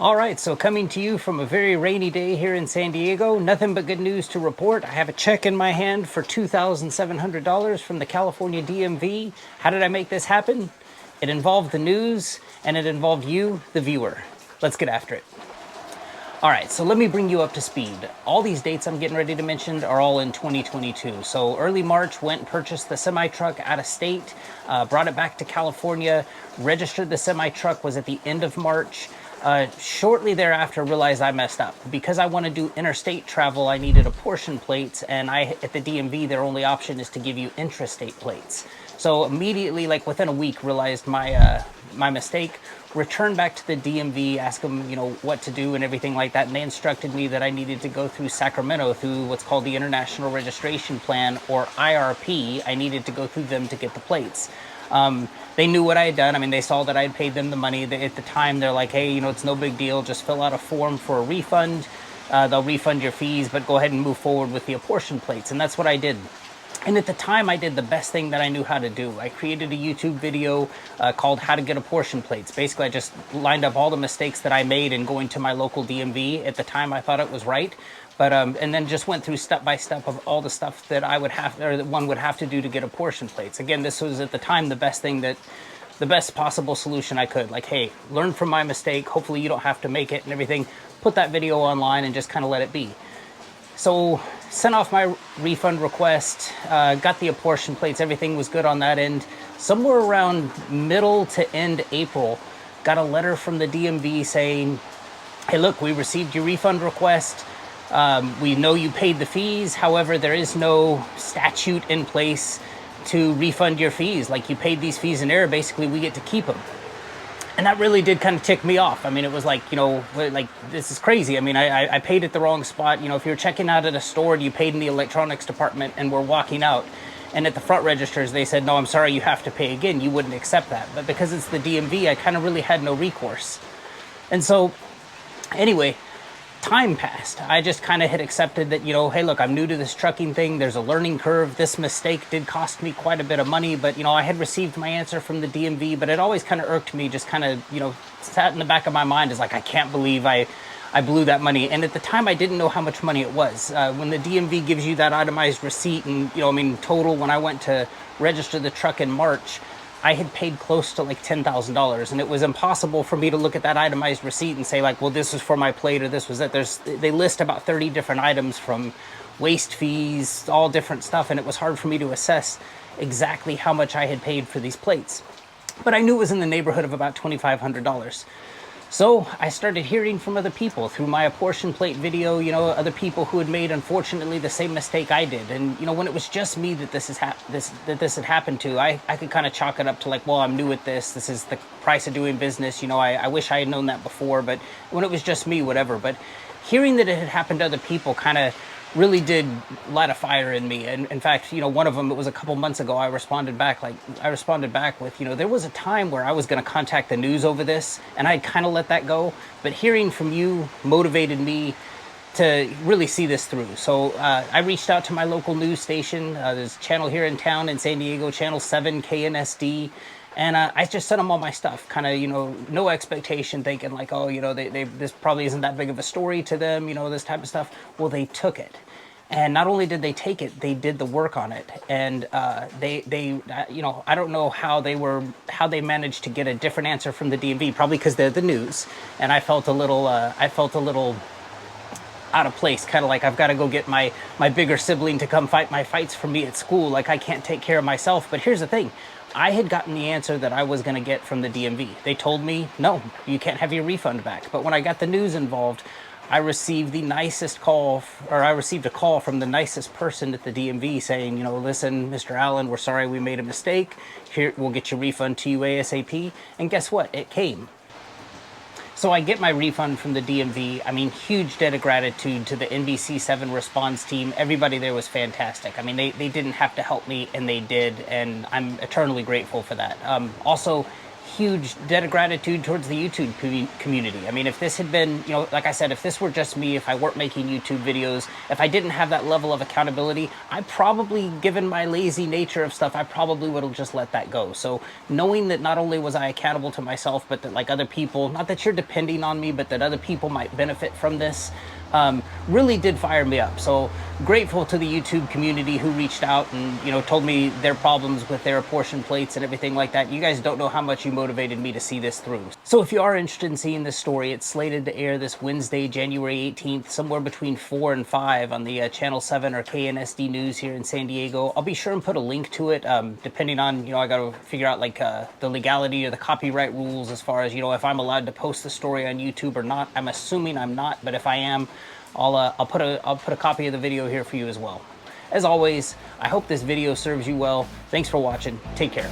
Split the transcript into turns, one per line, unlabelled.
All right, so coming to you from a very rainy day here in San Diego, nothing but good news to report. I have a check in my hand for $2,700 from the California DMV. How did I make this happen? It involved the news and it involved you, the viewer. Let's get after it. All right, so let me bring you up to speed. All these dates I'm getting ready to mention are all in 2022. So early March, went and purchased the semi-truck out of state, brought it back to California, registered the semi-truck was at the end of March. Shortly thereafter, realized I messed up. Because I want to do interstate travel, I needed apportioned plates, and at the DMV, their only option is to give you intrastate plates. So immediately, like within a week, realized my mistake, returned back to the DMV, asked them, what to do and everything like that. And they instructed me that I needed to go through Sacramento through what's called the International Registration Plan, or IRP. I needed to go through them to get the plates. They knew what I had done. I mean, they saw that I had paid them the money. At the time, they're like, hey, it's no big deal. Just fill out a form for a refund. They'll refund your fees, but go ahead and move forward with the apportion plates. And that's what I did. And at the time, I did the best thing that I knew how to do. I created a YouTube video called How to Get Apportion Plates. Basically, I just lined up all the mistakes that I made in going to my local DMV. At the time, I thought it was right. But and then just went through step by step of all the stuff that I would have, or that one would have to do to get apportion plates. Again, this was at the time the best possible solution I could. Like, hey, learn from my mistake. Hopefully you don't have to make it and everything. Put that video online and just kind of let it be. So sent off my refund request, got the apportion plates, everything was good on that end. Somewhere around middle to end April, got a letter from the DMV saying, hey, look, we received your refund request. We know you paid the fees. However, there is no statute in place to refund your fees. Like, you paid these fees in error. Basically, we get to keep them. And that really did kind of tick me off. I mean, it was like, like, this is crazy. I mean, I paid at the wrong spot. If you're checking out at a store and you paid in the electronics department and we're walking out, and at the front registers, they said, no, I'm sorry, you have to pay again. You wouldn't accept that. But because it's the DMV, I kind of really had no recourse. And so, anyway, time passed. I just kind of had accepted that, hey, look, I'm new to this trucking thing. There's a learning curve. This mistake did cost me quite a bit of money, but, I had received my answer from the DMV, but it always kind of irked me, just kind of, sat in the back of my mind as like, I can't believe I blew that money. And at the time, I didn't know how much money it was. When the DMV gives you that itemized receipt and, total, when I went to register the truck in March, I had paid close to like $10,000, and it was impossible for me to look at that itemized receipt and say like, well, this was for my plate or this was it. They list about 30 different items, from waste fees, all different stuff, and it was hard for me to assess exactly how much I had paid for these plates. But I knew it was in the neighborhood of about $2,500. So I started hearing from other people through my apportion plate video, other people who had made, unfortunately, the same mistake I did. And, when it was just me that this had happened to, I could kind of chalk it up to like, well, I'm new at this. This is the price of doing business. I wish I had known that before. But when it was just me, whatever. But hearing that it had happened to other people kind of really did light a fire in me. And in fact, one of them, it was a couple months ago, I responded back with, there was a time where I was going to contact the news over this, and I'd kind of let that go. But hearing from you motivated me to really see this through. So I reached out to my local news station. There's a channel here in town in San Diego, Channel 7 KNSD. And I just sent them all my stuff, kind of, no expectation, thinking like, oh, this probably isn't that big of a story to them, this type of stuff. Well, they took it. And not only did they take it, they did the work on it. And I don't know how they managed to get a different answer from the DMV, probably because they're the news. And I felt a little out of place, kind of like I've got to go get my bigger sibling to come fight my fights for me at school. Like, I can't take care of myself. But here's the thing. I had gotten the answer that I was going to get from the DMV. They told me, no, you can't have your refund back. But when I got the news involved, I received a call from the nicest person at the DMV saying, listen, Mr. Allen, we're sorry we made a mistake. Here, we'll get your refund to you ASAP. And guess what? It came. So I get my refund from the DMV. I mean, huge debt of gratitude to the NBC7 Responds team. Everybody there was fantastic. I mean, they didn't have to help me, and they did, and I'm eternally grateful for that. Also, huge debt of gratitude towards the YouTube community. I mean, if this had been, you know, like I said, if this were just me, if I weren't making YouTube videos, if I didn't have that level of accountability, I probably, given my lazy nature of stuff, I probably would have just let that go. So knowing that not only was I accountable to myself, but that like other people, not that you're depending on me, but that other people might benefit from this, really did fire me up. So grateful to the YouTube community who reached out and, you know, told me their problems with their apportioned plates and everything like that. You guys don't know how much you motivated me to see this through. So if you are interested in seeing this story, it's slated to air this Wednesday, January 18th, somewhere between 4 and 5 on the Channel 7 or KNSD News here in San Diego. I'll be sure and put a link to it, depending on, you know, I got to figure out like the legality or the copyright rules as far as, you know, if I'm allowed to post the story on YouTube or not. I'm assuming I'm not, but if I am, I'll put a copy of the video here for you as well. As always, I hope this video serves you well. Thanks for watching. Take care.